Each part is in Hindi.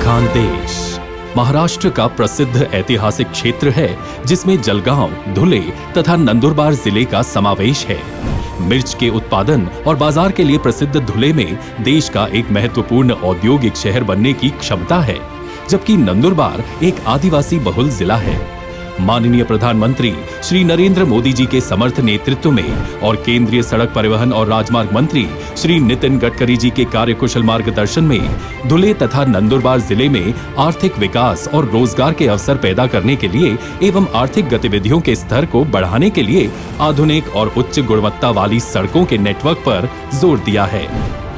खानदेश महाराष्ट्र का प्रसिद्ध ऐतिहासिक क्षेत्र है जिसमें जलगांव, धुले तथा नंदुरबार जिले का समावेश है। मिर्च के उत्पादन और बाजार के लिए प्रसिद्ध धुले में देश का एक महत्वपूर्ण औद्योगिक शहर बनने की क्षमता है, जबकि नंदुरबार एक आदिवासी बहुल जिला है। माननीय प्रधानमंत्री श्री नरेंद्र मोदी जी के समर्थ नेतृत्व में और केंद्रीय सड़क परिवहन और राजमार्ग मंत्री श्री नितिन गडकरी जी के कार्यकुशल मार्गदर्शन में धुले तथा नंदुरबार जिले में आर्थिक विकास और रोजगार के अवसर पैदा करने के लिए एवं आर्थिक गतिविधियों के स्तर को बढ़ाने के लिए आधुनिक और उच्च गुणवत्ता वाली सड़कों के नेटवर्क पर जोर दिया है।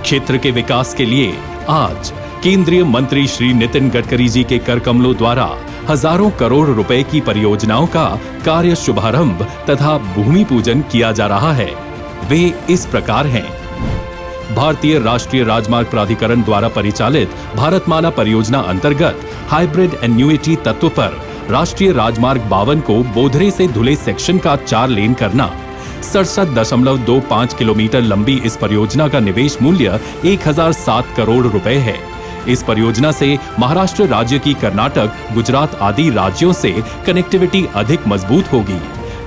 क्षेत्र के विकास के लिए आज केंद्रीय मंत्री श्री नितिन गडकरी जी के कर कमलों द्वारा हजारों करोड़ रुपए की परियोजनाओं का कार्य शुभारंभ तथा भूमि पूजन किया जा रहा है। वे इस प्रकार हैं। भारतीय राष्ट्रीय राजमार्ग प्राधिकरण द्वारा परिचालित भारतमाला परियोजना अंतर्गत हाइब्रिड एन्युइटी तत्व पर राष्ट्रीय राजमार्ग 52 को बोधरे से धुले सेक्शन का 4 लेन करना। 67.25 किलोमीटर लंबी इस परियोजना का निवेश मूल्य 1007 करोड़ रुपए है। इस परियोजना से महाराष्ट्र राज्य की कर्नाटक, गुजरात आदि राज्यों से कनेक्टिविटी अधिक मजबूत होगी।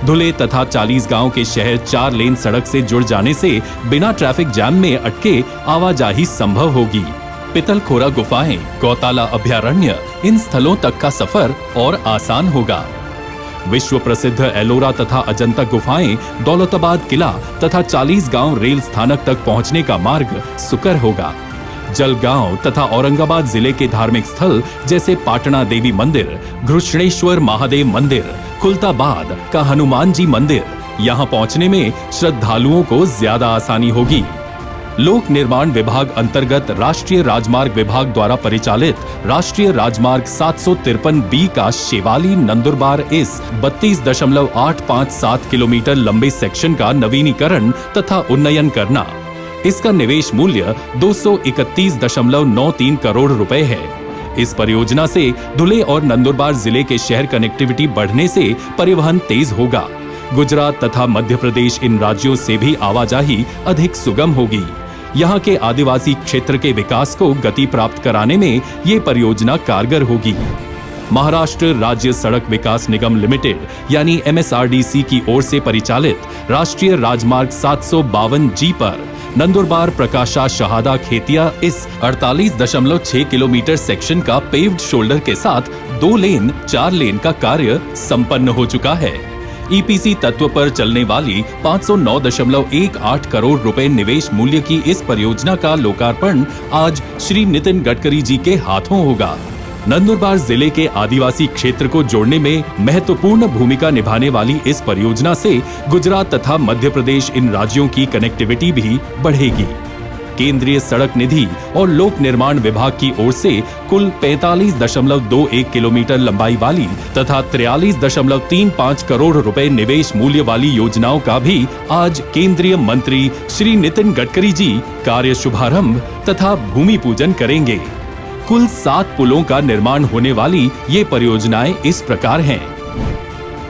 धुले तथा 40 गांव के शहर 4 लेन सड़क से जुड़ जाने से बिना ट्रैफिक जाम में अटके आवाजाही संभव होगी। पितलखोरा गुफाएं, गौताला अभयारण्य, इन स्थलों तक का सफर और आसान होगा। विश्व प्रसिद्ध एलोरा तथा अजंता गुफाएं, दौलताबाद किला तथा 40 गांव रेल स्थानक तक पहुंचने का मार्ग सुकर होगा। जलगांव तथा औरंगाबाद जिले के धार्मिक स्थल जैसे पाटना देवी मंदिर, घृष्णेश्वर महादेव मंदिर, खुलताबाद का हनुमान जी मंदिर, यहां पहुंचने में श्रद्धालुओं को ज्यादा आसानी होगी। लोक निर्माण विभाग अंतर्गत राष्ट्रीय राजमार्ग विभाग द्वारा परिचालित राष्ट्रीय राजमार्ग 753B का शेवाली नंदुरबार इस 32.857 किलोमीटर लंबे सेक्शन का नवीनीकरण तथा उन्नयन करना। इसका निवेश मूल्य 231.93 करोड़ रुपए है। इस परियोजना से धुले और नंदुरबार जिले के शहर कनेक्टिविटी बढ़ने से परिवहन तेज होगा। गुजरात तथा मध्य प्रदेश इन राज्यों से भी आवाजाही अधिक सुगम होगी। यहाँ के आदिवासी क्षेत्र के विकास को गति प्राप्त कराने में ये परियोजना कारगर होगी। महाराष्ट्र राज्य सड़क विकास निगम लिमिटेड यानी MSRDC की ओर से परिचालित राष्ट्रीय राजमार्ग 752G पर नंदुरबार प्रकाशा शहादा खेतिया इस 48.6 किलोमीटर सेक्शन का पेव्ड शोल्डर के साथ 2 लेन 4 लेन का कार्य संपन्न हो चुका है। EPC तत्व पर चलने वाली 509.18 करोड़ रुपए निवेश मूल्य की इस परियोजना का लोकार्पण आज श्री नितिन गडकरी जी के हाथों होगा। नंदुरबार जिले के आदिवासी क्षेत्र को जोड़ने में महत्वपूर्ण भूमिका निभाने वाली इस परियोजना से गुजरात तथा मध्य प्रदेश इन राज्यों की कनेक्टिविटी भी बढ़ेगी। केंद्रीय सड़क निधि और लोक निर्माण विभाग की ओर से कुल 45.21 किलोमीटर लंबाई वाली तथा 43.35 करोड़ रुपए निवेश मूल्य वाली योजनाओं का भी आज केंद्रीय मंत्री श्री नितिन गडकरी जी कार्य शुभारंभ तथा भूमि पूजन करेंगे। कुल 7 पुलों का निर्माण होने वाली ये परियोजनाएं इस प्रकार हैं।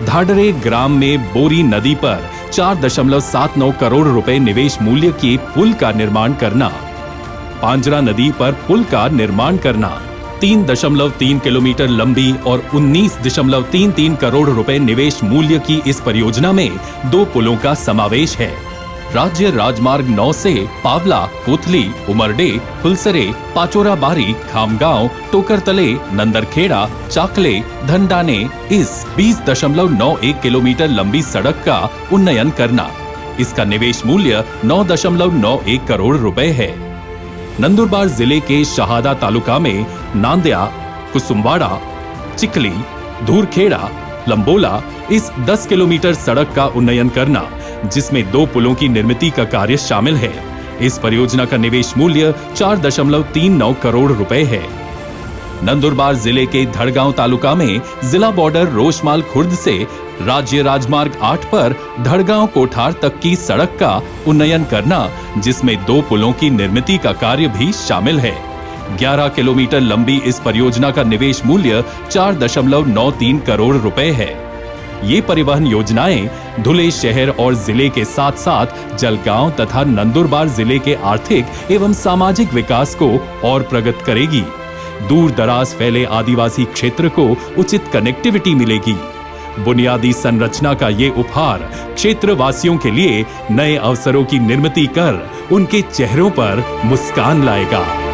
धाडरे ग्राम में बोरी नदी पर 4.79 करोड़ रुपए निवेश मूल्य के पुल का निर्माण करना। पांजरा नदी पर पुल का निर्माण करना। 3.3 किलोमीटर लंबी और 19.33 करोड़ रुपए निवेश मूल्य की इस परियोजना में 2 पुलों का समावेश है। राज्य राजमार्ग 9 से पावला, कोथली, उमरडे, फुलसरे, पाचोरा बारी, खामगांव, टोकरतले, नंदरखेड़ा, चाकले, धनडाने इस 20.91 किलोमीटर लंबी सड़क का उन्नयन करना। इसका निवेश मूल्य 9.91 करोड़ रुपए है। नंदुरबार जिले के शहादा तालुका में नांदया, कुसुमवाड़ा, चिखली, धूरखेड़ा, लंबोला इस 10 किलोमीटर सड़क का उन्नयन करना, जिसमें 2 पुलों की निर्मिती का कार्य शामिल है। इस परियोजना का निवेश मूल्य 4.39 करोड़ रुपए है। नंदुरबार जिले के धड़गांव तालुका में जिला बॉर्डर रोशमाल खुर्द से राज्य राजमार्ग 8 पर धड़गांव कोठार तक की सड़क का उन्नयन करना, जिसमें 2 पुलों की निर्मिती का कार्य भी शामिल है। 11 किलोमीटर लंबी इस परियोजना का निवेश मूल्य 4.93 करोड़ रुपए है। ये परिवहन योजनाएं धुले शहर और जिले के साथ साथ जलगांव तथा नंदुरबार जिले के आर्थिक एवं सामाजिक विकास को और प्रगत करेगी। दूर दराज फैले आदिवासी क्षेत्र को उचित कनेक्टिविटी मिलेगी। बुनियादी संरचना का ये उपहार क्षेत्रवासियों के लिए नए अवसरों की निर्मिति कर उनके चेहरों पर मुस्कान लाएगा।